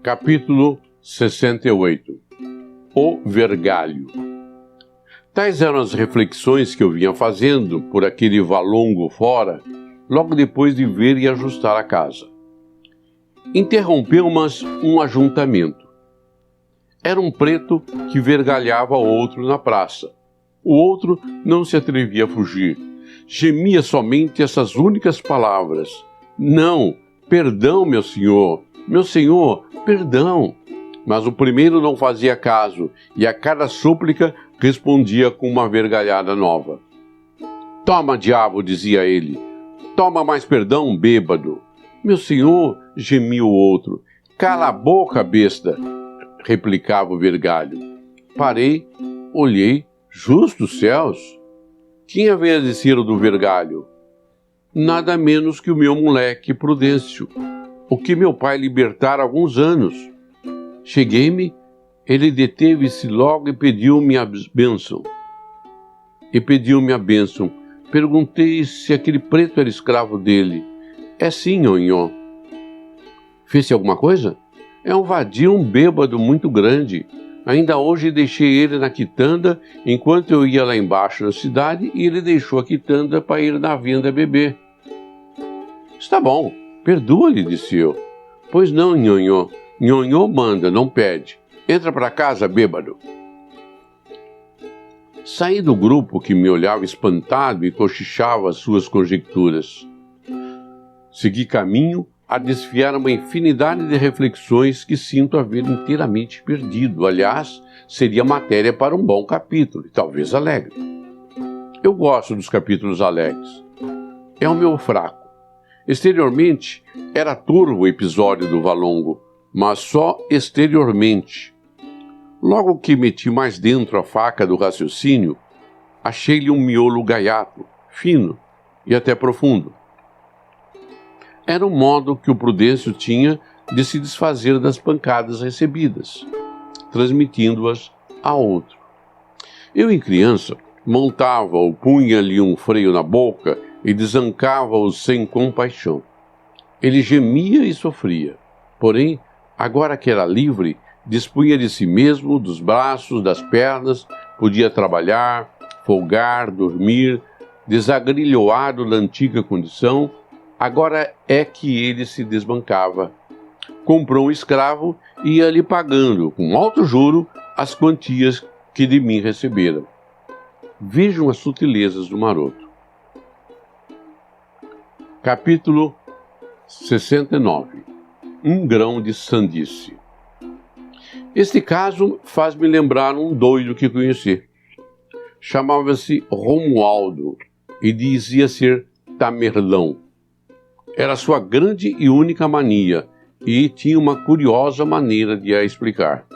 Capítulo 68. O Vergalho. Tais eram as reflexões que eu vinha fazendo por aquele valongo fora, logo depois de ver e ajustar a casa. Interrompeu-mas um ajuntamento. Era um preto que vergalhava outro na praça. O outro não se atrevia a fugir. Gemia somente essas únicas palavras: "Não, perdão, meu senhor, perdão." Mas o primeiro não fazia caso, e a cada súplica respondia com uma vergalhada nova. "Toma, diabo," dizia ele. "Toma mais perdão, bêbado." "Meu senhor," gemia o outro. "Cala a boca, besta," replicava o vergalho. Parei, olhei, justos céus! Quem havia de ser o do vergalho? Nada menos que o meu moleque Prudêncio, o que meu pai libertara há alguns anos. Cheguei-me, ele deteve-se logo e pediu-me a bênção. Perguntei se aquele preto era escravo dele. "É sim, nhonhô." "Fez-se alguma coisa?" "É um vadio, um bêbado muito grande. Ainda hoje deixei ele na quitanda enquanto eu ia lá embaixo na cidade e ele deixou a quitanda para ir na venda beber." "Está bom, perdoa-lhe," disse eu. "Pois não, nhonhô. Nhonhô manda, não pede. Entra para casa, bêbado." Saí do grupo que me olhava espantado e cochichava as suas conjecturas. Segui caminho a desfiar uma infinidade de reflexões que sinto haver inteiramente perdido. Aliás, seria matéria para um bom capítulo, e talvez alegre. Eu gosto dos capítulos alegres. É o meu fraco. Exteriormente, era turvo o episódio do valongo, mas só exteriormente. Logo que meti mais dentro a faca do raciocínio, achei-lhe um miolo gaiato, fino e até profundo. Era o modo que o Prudêncio tinha de se desfazer das pancadas recebidas, transmitindo-as a outro. Eu, em criança, montava-o, punha-lhe um freio na boca e desancava-o sem compaixão. Ele gemia e sofria, porém, agora que era livre, dispunha de si mesmo, dos braços, das pernas, podia trabalhar, folgar, dormir, desagrilhoado da antiga condição. Agora é que ele se desbancava. Comprou um escravo e ia-lhe pagando, com alto juro, as quantias que de mim receberam. Vejam as sutilezas do maroto. Capítulo 69. Um grão de sandice. Este caso faz-me lembrar um doido que conheci. Chamava-se Romualdo e dizia ser tamerlão. Era sua grande e única mania, e tinha uma curiosa maneira de a explicar.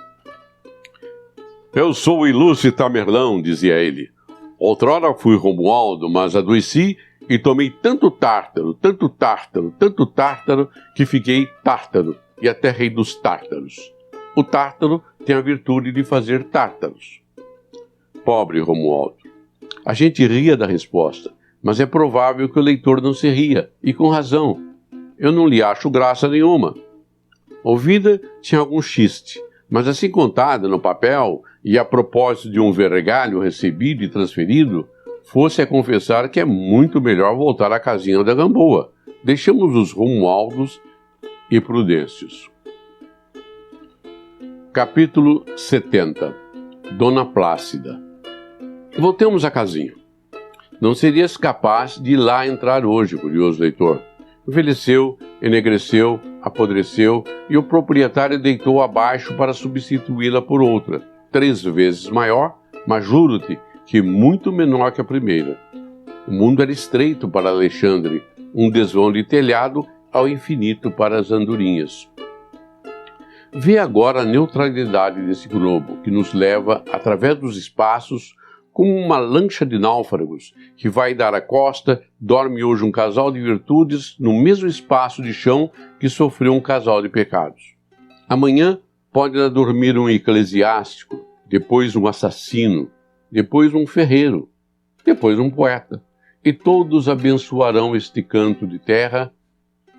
"Eu sou o ilustre Tamerlão," dizia ele. "Outrora fui Romualdo, mas adoeci e tomei tanto tártaro, que fiquei tártaro e até rei dos tártaros. O tártaro tem a virtude de fazer tártaros." Pobre Romualdo. A gente ria da resposta, mas é provável que o leitor não se ria, e com razão. Eu não lhe acho graça nenhuma. Ouvida tinha algum chiste, mas assim contada no papel, e a propósito de um vergalho recebido e transferido, fosse a confessar que é muito melhor voltar à casinha da Gamboa. Deixamos os Romualdos e Prudêncios. Capítulo 70. Dona Plácida. Voltemos à casinha. Não serias capaz de ir lá entrar hoje, curioso leitor. Envelheceu, enegreceu, apodreceu e o proprietário deitou abaixo para substituí-la por outra, 3 vezes maior, mas juro-te que muito menor que a primeira. O mundo era estreito para Alexandre, um desvão de telhado ao infinito para as andorinhas. Vê agora a neutralidade desse globo, que nos leva, através dos espaços, como uma lancha de náufragos, que vai dar à costa. Dorme hoje um casal de virtudes no mesmo espaço de chão que sofreu um casal de pecados. Amanhã pode lá dormir um eclesiástico, depois um assassino, depois um ferreiro, depois um poeta, e todos abençoarão este canto de terra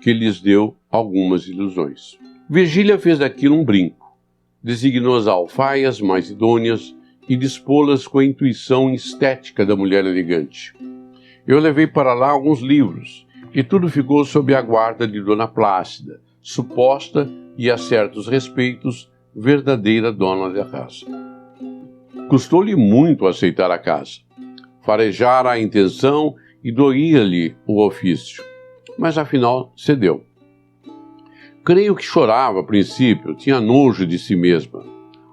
que lhes deu algumas ilusões. Virgília fez daquilo um brinco, designou as alfaias mais idôneas e dispô-las com a intuição estética da mulher elegante. Eu levei para lá alguns livros, e tudo ficou sob a guarda de Dona Plácida, suposta e, a certos respeitos, verdadeira dona da casa. Custou-lhe muito aceitar a casa. Farejara a intenção e doía-lhe o ofício, mas afinal cedeu. Creio que chorava a princípio, tinha nojo de si mesma.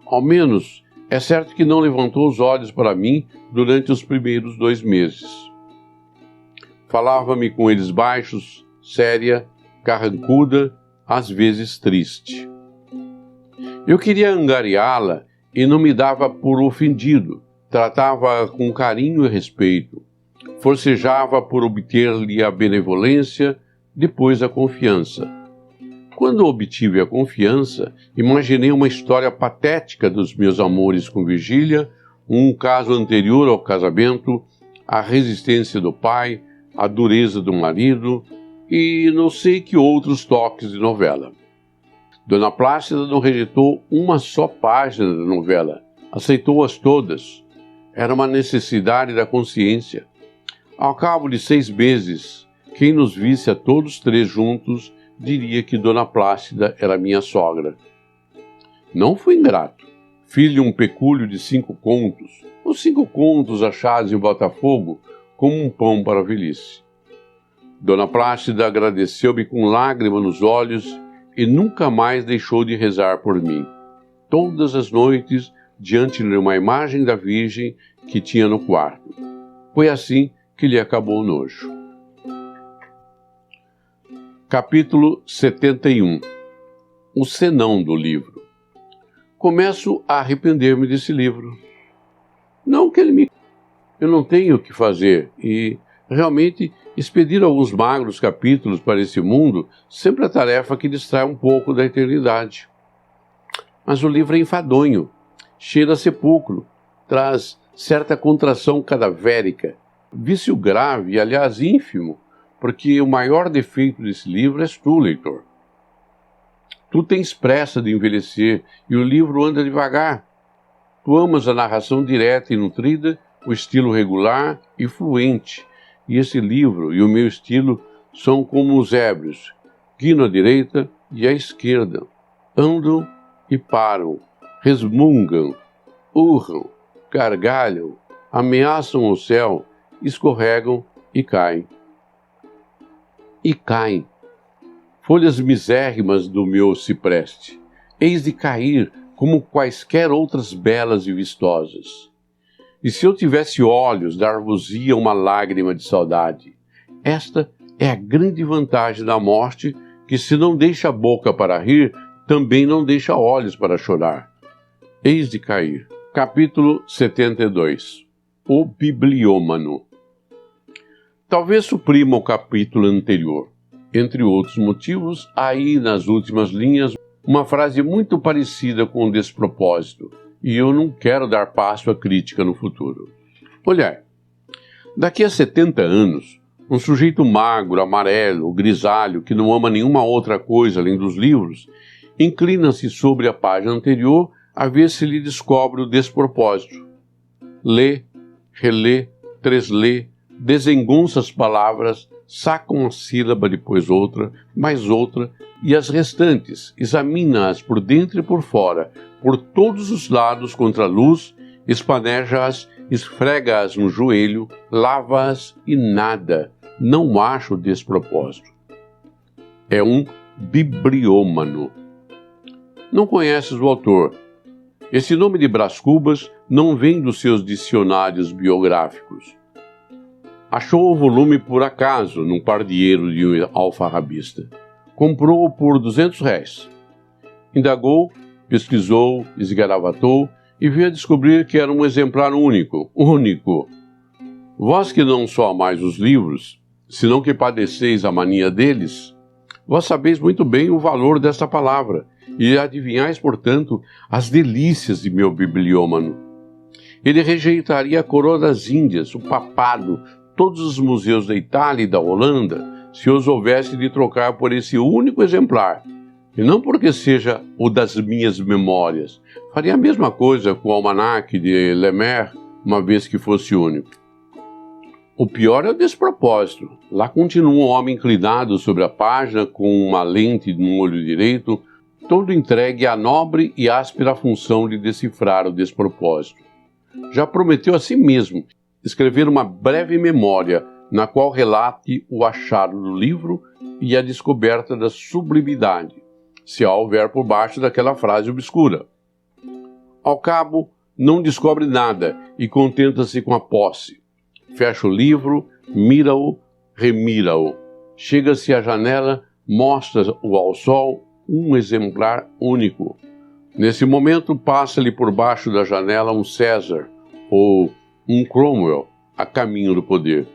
Ao menos, é certo que não levantou os olhos para mim durante os primeiros 2 meses. Falava-me com eles baixos, séria, carrancuda, às vezes triste. Eu queria angariá-la e não me dava por ofendido, tratava-a com carinho e respeito, forcejava por obter-lhe a benevolência, depois a confiança. Quando obtive a confiança, imaginei uma história patética dos meus amores com Virgília, um caso anterior ao casamento, a resistência do pai, a dureza do marido e não sei que outros toques de novela. Dona Plácida não rejeitou uma só página da novela, aceitou-as todas. Era uma necessidade da consciência. Ao cabo de 6 meses, quem nos visse a todos 3 juntos diria que Dona Plácida era minha sogra. Não fui ingrato. Fiz-lhe um pecúlio de 5 contos, os 5 contos achados em Botafogo, como um pão para a velhice. Dona Plácida agradeceu-me com lágrima nos olhos e nunca mais deixou de rezar por mim. Todas as noites, diante de uma imagem da Virgem que tinha no quarto. Foi assim que lhe acabou o nojo. Capítulo 71. O senão do livro. Começo a arrepender-me desse livro. Não que ele me... Eu não tenho o que fazer e, realmente, expedir alguns magros capítulos para esse mundo sempre é tarefa que distrai um pouco da eternidade. Mas o livro é enfadonho, cheira a sepulcro, traz certa contração cadavérica, vício grave e, aliás, ínfimo, porque o maior defeito desse livro és tu, leitor. Tu tens pressa de envelhecer e o livro anda devagar. Tu amas a narração direta e nutrida, o estilo regular e fluente, e esse livro e o meu estilo são como os ébrios, guiam à direita e à esquerda, andam e param, resmungam, urram, gargalham, ameaçam o céu, escorregam e caem. E caem. Folhas misérrimas do meu cipreste, eis de cair como quaisquer outras belas e vistosas. E se eu tivesse olhos, dar-vos-ia uma lágrima de saudade. Esta é a grande vantagem da morte, que se não deixa a boca para rir, também não deixa olhos para chorar. Eis de cair. Capítulo 72. O bibliômano. Talvez suprima o capítulo anterior. Entre outros motivos, há aí nas últimas linhas uma frase muito parecida com o despropósito, e eu não quero dar passo à crítica no futuro. Olhai, daqui a 70 anos, um sujeito magro, amarelo, grisalho, que não ama nenhuma outra coisa além dos livros, inclina-se sobre a página anterior a ver se lhe descobre o despropósito. Lê, relê, treslê, desengonça as palavras, saca uma sílaba, depois outra, mais outra, e as restantes, examina-as por dentro e por fora, por todos os lados contra a luz, espaneja-as, esfrega-as no joelho, lava-as e nada, não acha o despropósito. É um bibliômano. Não conheces o autor. Esse nome de Brás Cubas não vem dos seus dicionários biográficos. Achou o volume por acaso num pardieiro de um alfarrabista. Comprou-o por R$200. Indagou, pesquisou, esgaravatou e veio a descobrir que era um exemplar único. Vós que não só amais os livros, senão que padeceis a mania deles, vós sabeis muito bem o valor desta palavra e adivinhais, portanto, as delícias de meu bibliômano. Ele rejeitaria a coroa das Índias, o papado, todos os museus da Itália e da Holanda, se os houvesse de trocar por esse único exemplar, e não porque seja o das minhas memórias. Faria a mesma coisa com o almanaque de Lemaire, uma vez que fosse único. O pior é o despropósito. Lá continua um homem inclinado sobre a página com uma lente no olho direito, todo entregue à nobre e áspera função de decifrar o despropósito. Já prometeu a si mesmo escrever uma breve memória na qual relate o achado do livro e a descoberta da sublimidade, se a houver por baixo daquela frase obscura. Ao cabo, não descobre nada e contenta-se com a posse. Fecha o livro, mira-o, remira-o. Chega-se à janela, mostra-o ao sol, um exemplar único. Nesse momento, passa-lhe por baixo da janela um César, ou um Cromwell, a caminho do poder.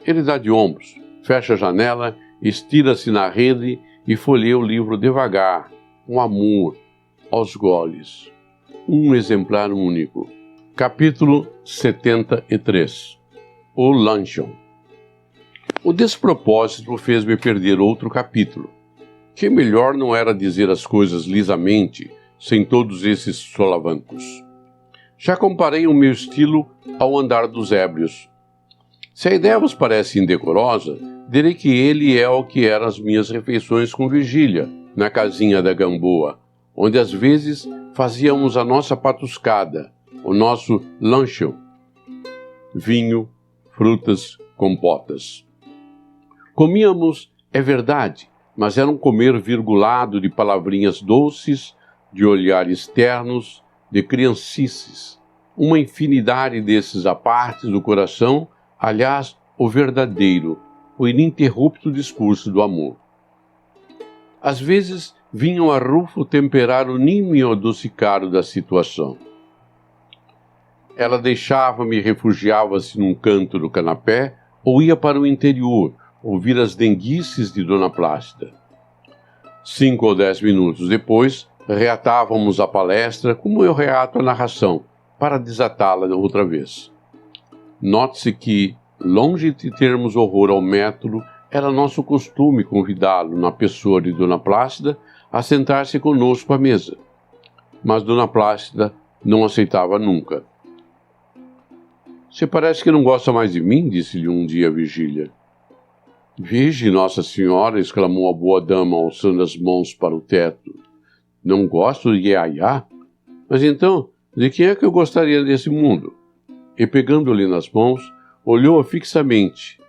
Ele dá de ombros, fecha a janela, estira-se na rede e folheia o livro devagar, com amor, aos goles. Um exemplar único. Capítulo 73. O Luncheon. O despropósito fez-me perder outro capítulo. Que melhor não era dizer as coisas lisamente, sem todos esses solavancos. Já comparei o meu estilo ao andar dos ébrios. Se a ideia vos parece indecorosa, direi que ele é o que eram as minhas refeições com Virgília, na casinha da Gamboa, onde às vezes fazíamos a nossa patuscada, o nosso luncheon. Vinho, frutas, compotas. Comíamos, é verdade, mas era um comer virgulado de palavrinhas doces, de olhares ternos, de criancices. Uma infinidade desses apartes do coração, aliás, o verdadeiro, o ininterrupto discurso do amor. Às vezes vinham a Rufo temperar o nímio adocicado da situação. Ela deixava-me e refugiava-se num canto do canapé ou ia para o interior, ouvir as denguices de Dona Plácida. 5 ou 10 minutos depois, reatávamos a palestra como eu reato a narração, para desatá-la outra vez. Note-se que, longe de termos horror ao método, era nosso costume convidá-lo, na pessoa de Dona Plácida, a sentar-se conosco à mesa. Mas Dona Plácida não aceitava nunca. Você parece que não gosta mais de mim, disse-lhe um dia Virgília. Vige, Nossa Senhora, exclamou a boa dama, alçando as mãos para o teto. Não gosto de Iaiá? Mas então, de quem é que eu gostaria desse mundo? E pegando-lhe nas mãos, olhou-a fixamente,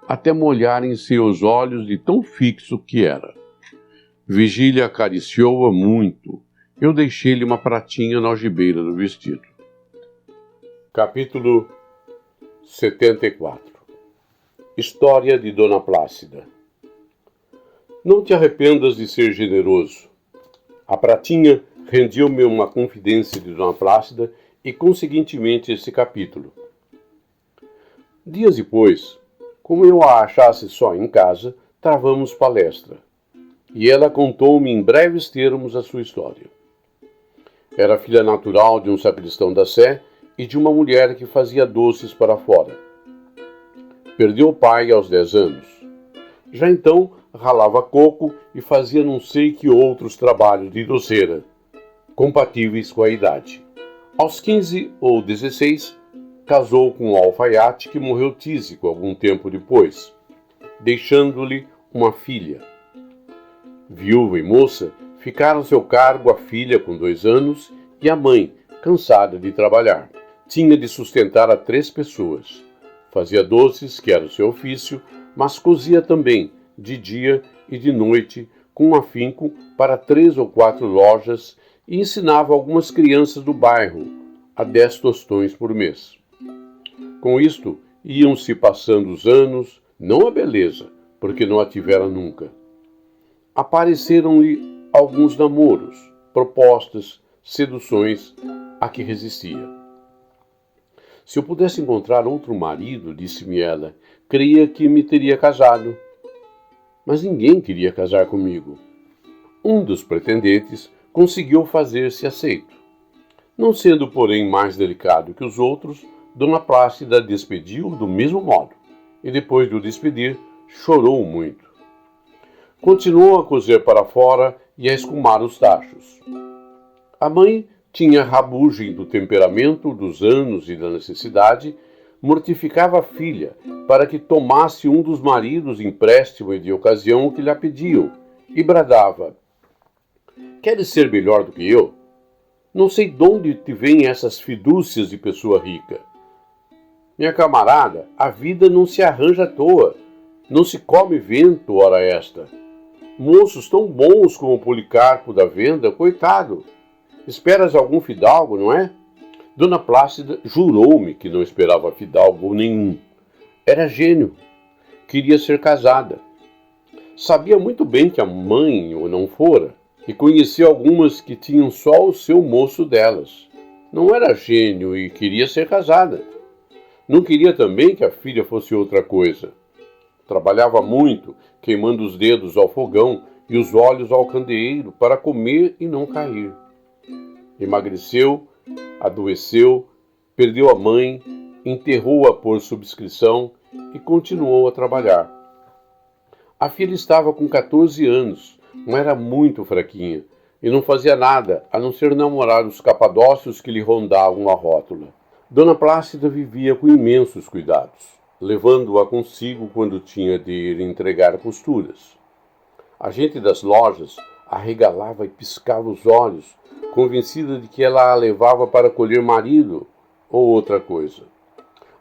até molharem seus olhos de tão fixo que era. Virgília acariciou-a muito. Eu deixei-lhe uma pratinha na algibeira do vestido. Capítulo 74. História de Dona Plácida. Não te arrependas de ser generoso. A pratinha rendeu-me uma confidência de Dona Plácida e, conseguintemente, esse capítulo. Dias depois, como eu a achasse só em casa, travamos palestra, e ela contou-me em breves termos a sua história. Era filha natural de um sacristão da Sé e de uma mulher que fazia doces para fora. Perdeu o pai aos 10 anos. Já então ralava coco e fazia não sei que outros trabalhos de doceira, compatíveis com a idade. Aos 15 ou 16, casou com um alfaiate que morreu tísico algum tempo depois, deixando-lhe uma filha. Viúva e moça, ficaram a seu cargo a filha com 2 anos e a mãe, cansada de trabalhar. Tinha de sustentar a 3 pessoas. Fazia doces, que era o seu ofício, mas cozia também, de dia e de noite, com afinco para 3 ou 4 lojas e ensinava algumas crianças do bairro a 10 tostões por mês. Com isto, iam-se passando os anos, não a beleza, porque não a tivera nunca. Apareceram-lhe alguns namoros, propostas, seduções a que resistia. Se eu pudesse encontrar outro marido, disse-me ela, creia que me teria casado. Mas ninguém queria casar comigo. Um dos pretendentes conseguiu fazer-se aceito. Não sendo, porém, mais delicado que os outros, Dona Plácida despediu-o do mesmo modo, e depois de o despedir, chorou muito. continuou a cozer para fora e a escumar os tachos. A mãe tinha rabugem do temperamento, dos anos e da necessidade, mortificava a filha para que tomasse um dos maridos empréstimo e de ocasião que lhe pediam, e bradava: "Queres ser melhor do que eu? Não sei de onde te vêm essas fidúcias de pessoa rica. Minha camarada, a vida não se arranja à toa, não se come vento, ora esta. Moços tão bons como o Policarpo da venda, coitado. Esperas algum fidalgo, não é?" Dona Plácida jurou-me que não esperava fidalgo nenhum. Era gênio. Queria ser casada. Sabia muito bem que a mãe o não fora, e conhecia algumas que tinham só o seu moço delas. Não era gênio e queria ser casada. Não queria também que a filha fosse outra coisa. Trabalhava muito, queimando os dedos ao fogão e os olhos ao candeeiro para comer e não cair. Emagreceu, adoeceu, perdeu a mãe, enterrou-a por subscrição e continuou a trabalhar. A filha estava com 14 anos, mas era muito fraquinha e não fazia nada a não ser namorar os capadócios que lhe rondavam a rótula. Dona Plácida vivia com imensos cuidados, levando-a consigo quando tinha de ir entregar costuras. A gente das lojas arregalava e piscava os olhos, convencida de que ela a levava para colher marido ou outra coisa.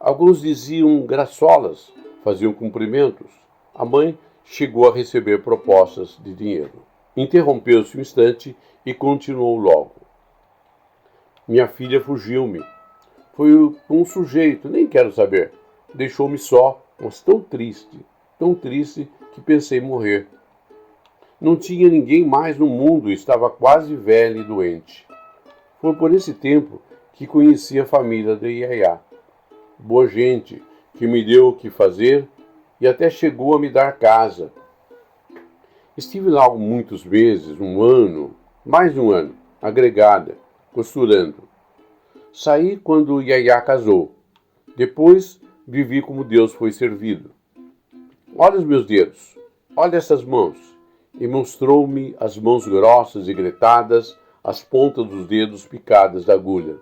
Alguns diziam graçolas, faziam cumprimentos. A mãe chegou a receber propostas de dinheiro. Interrompeu-se um instante e continuou logo: "Minha filha fugiu-me. Foi um sujeito, nem quero saber. Deixou-me só, mas tão triste que pensei morrer. Não tinha ninguém mais no mundo e estava quase velha e doente. Foi por esse tempo que conheci a família de Iaiá. Boa gente, que me deu o que fazer e até chegou a me dar casa. Estive lá muitos meses, um ano, mais de um ano, agregada, costurando. Saí quando Iaiá casou. Depois vivi como Deus foi servido. Olha os meus dedos, olha essas mãos." E mostrou-me as mãos grossas e gretadas, as pontas dos dedos picadas da agulha.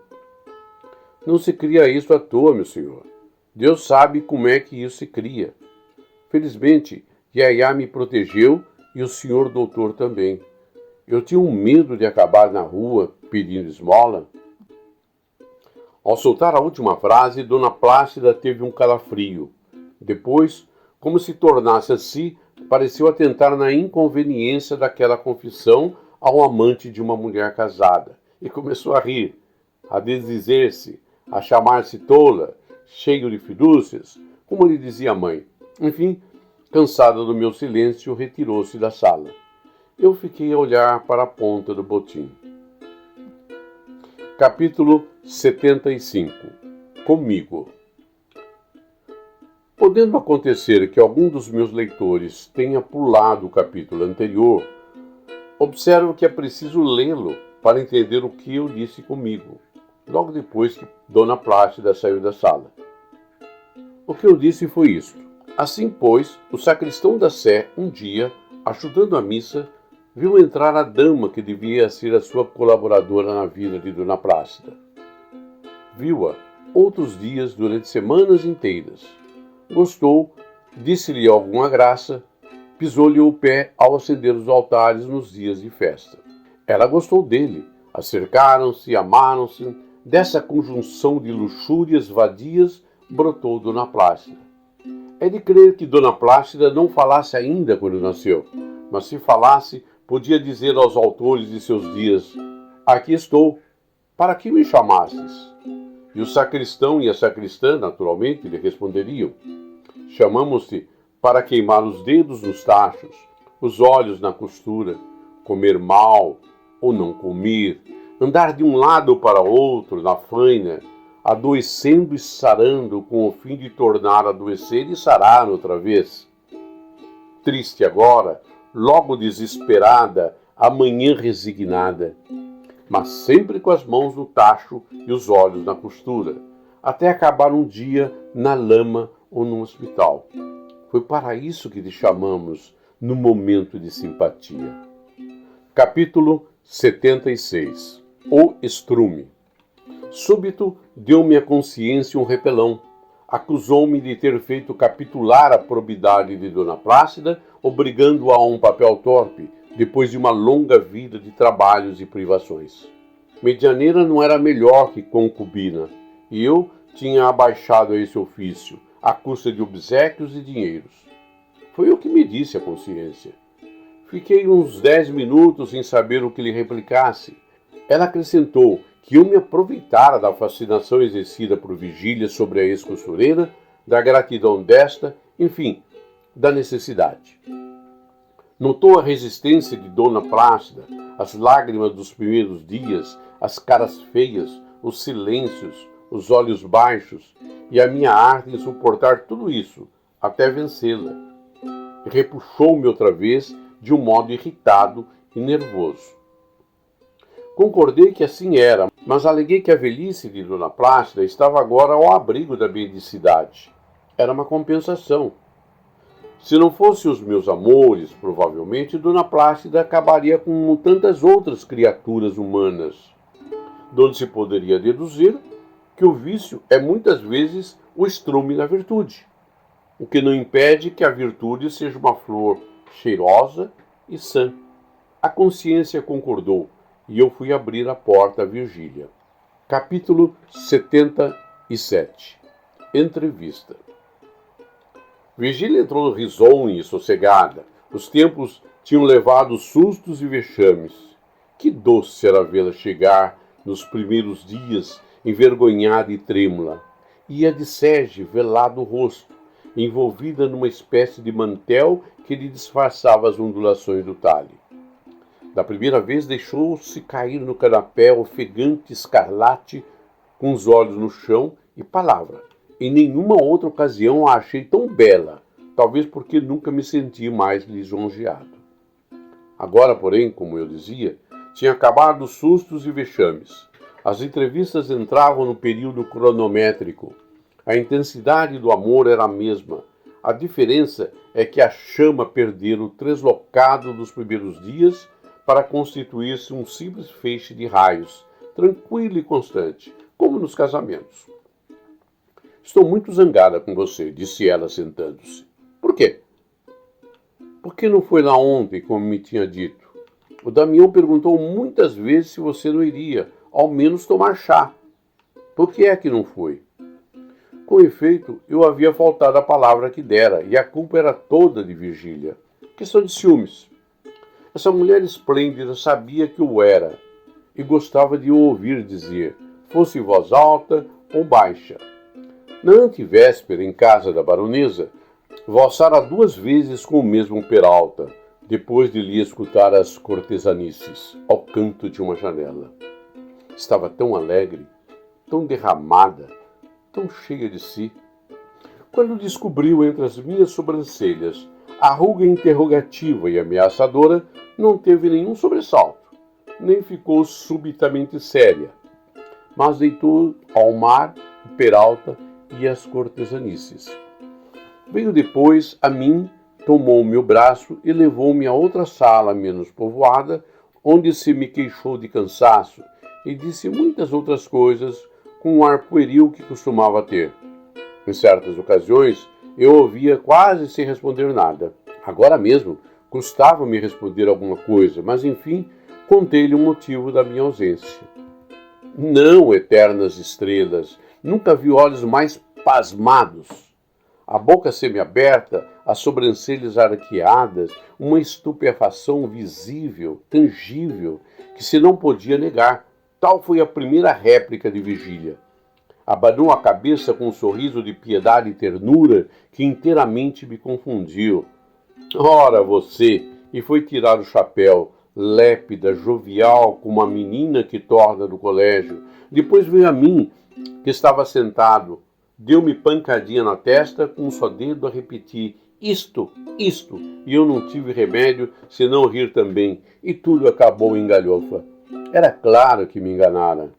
"Não se cria isso à toa, meu senhor. Deus sabe como é que isso se cria. Felizmente, Iaiá me protegeu e o senhor doutor também. Eu tinha um medo de acabar na rua pedindo esmola." Ao soltar a última frase, Dona Plácida teve um calafrio. Depois, como se tornasse a si, pareceu atentar na inconveniência daquela confissão ao amante de uma mulher casada, e começou a rir, a desdizer-se, a chamar-se tola, cheio de fidúcias, como lhe dizia a mãe. Enfim, cansada do meu silêncio, retirou-se da sala. Eu fiquei a olhar para a ponta do botim. Capítulo 75. Comigo. Podendo acontecer que algum dos meus leitores tenha pulado o capítulo anterior, observo que é preciso lê-lo para entender o que eu disse comigo, logo depois que Dona Plácida saiu da sala. O que eu disse foi isto. Assim, pois, o sacristão da Sé, um dia, ajudando a missa, viu entrar a dama que devia ser a sua colaboradora na vida de Dona Plácida. Viu-a outros dias durante semanas inteiras. Gostou, disse-lhe alguma graça, pisou-lhe o pé ao acender os altares nos dias de festa. Ela gostou dele, acercaram-se, amaram-se. Dessa conjunção de luxúrias vadias brotou Dona Plácida. É de crer que Dona Plácida não falasse ainda quando nasceu, mas se falasse, podia dizer aos autores de seus dias: "Aqui estou, para que me chamastes?" E o sacristão e a sacristã, naturalmente, lhe responderiam: "Chamamos-te para queimar os dedos nos tachos, os olhos na costura, comer mal ou não comer, andar de um lado para outro na faina, adoecendo e sarando com o fim de tornar a adoecer e sarar outra vez. Triste agora, logo desesperada, amanhã resignada, mas sempre com as mãos no tacho e os olhos na costura, até acabar um dia na lama ou no hospital. Foi para isso que te chamamos, no momento de simpatia. Capítulo 76. O estrume. Súbito deu-me a consciência um repelão. Acusou-me de ter feito capitular a probidade de Dona Plácida, obrigando-a a um papel torpe, depois de uma longa vida de trabalhos e privações. Medianeira não era melhor que concubina, e eu tinha abaixado a esse ofício, à custa de obséquios e dinheiros. Foi o que me disse a consciência. Fiquei uns 10 minutos sem saber o que lhe replicasse. Ela acrescentou que eu me aproveitara da fascinação exercida por Virgília sobre a ex-costureira, da gratidão desta, enfim, da necessidade. Notou a resistência de Dona Plácida, as lágrimas dos primeiros dias, as caras feias, os silêncios, os olhos baixos e a minha arte em suportar tudo isso, até vencê-la. Repuxou-me outra vez de um modo irritado e nervoso. Concordei que assim era, mas aleguei que a velhice de Dona Plácida estava agora ao abrigo da mendicidade. Era uma compensação. Se não fossem os meus amores, provavelmente Dona Plácida acabaria com tantas outras criaturas humanas, donde se poderia deduzir que o vício é muitas vezes o estrume da virtude, o que não impede que a virtude seja uma flor cheirosa e sã. A consciência concordou, e eu fui abrir a porta a Virgília. Capítulo 77. Entrevista. Virgília entrou risonha e sossegada. Os tempos tinham levado sustos e vexames. Que doce era vê-la chegar nos primeiros dias, envergonhada e trêmula. Ia de sege, velado o rosto, envolvida numa espécie de mantel que lhe disfarçava as ondulações do talhe. Da primeira vez deixou-se cair no canapé ofegante escarlate, com os olhos no chão e palavra. Em nenhuma outra ocasião a achei tão bela, talvez porque nunca me senti mais lisonjeado. Agora, porém, como eu dizia, tinha acabado os sustos e vexames. As entrevistas entravam no período cronométrico. A intensidade do amor era a mesma. A diferença é que a chama perdera o translocado dos primeiros dias para constituir-se um simples feixe de raios, tranquilo e constante, como nos casamentos. Estou muito zangada com você, disse ela sentando-se. Por quê? Por que não foi lá ontem, como me tinha dito? O Damião perguntou muitas vezes se você não iria, ao menos tomar chá. Por que é que não foi? Com efeito, eu havia faltado a palavra que dera, e a culpa era toda de Virgília. Questão de ciúmes. Essa mulher esplêndida sabia que eu era, e gostava de o ouvir dizer, fosse em voz alta ou baixa. Na antevéspera, em casa da baronesa, valsara 2 vezes com o mesmo Peralta, depois de lhe escutar as cortesanices, ao canto de uma janela. Estava tão alegre, tão derramada, tão cheia de si. Quando descobriu entre as minhas sobrancelhas a ruga interrogativa e ameaçadora, não teve nenhum sobressalto, nem ficou subitamente séria, mas deitou ao mar o Peralta e as cortesanices. Veio depois a mim, tomou o meu braço e levou-me a outra sala menos povoada, onde se me queixou de cansaço e disse muitas outras coisas com um ar pueril que costumava ter. Em certas ocasiões, eu ouvia quase sem responder nada. Agora mesmo, custava-me responder alguma coisa, mas enfim, contei-lhe o motivo da minha ausência. Não, eternas estrelas, nunca vi olhos mais pasmados. A boca semiaberta, as sobrancelhas arqueadas, uma estupefação visível, tangível, que se não podia negar. Tal foi a primeira réplica de Virgília. Abanou a cabeça com um sorriso de piedade e ternura que inteiramente me confundiu. Ora, você! E foi tirar o chapéu, lépida, jovial, como a menina que torna do colégio. Depois veio a mim, que estava sentado. Deu-me pancadinha na testa, com um só dedo a repetir, isto, e eu não tive remédio senão rir também, e tudo acabou em galhofa. Era claro que me enganara.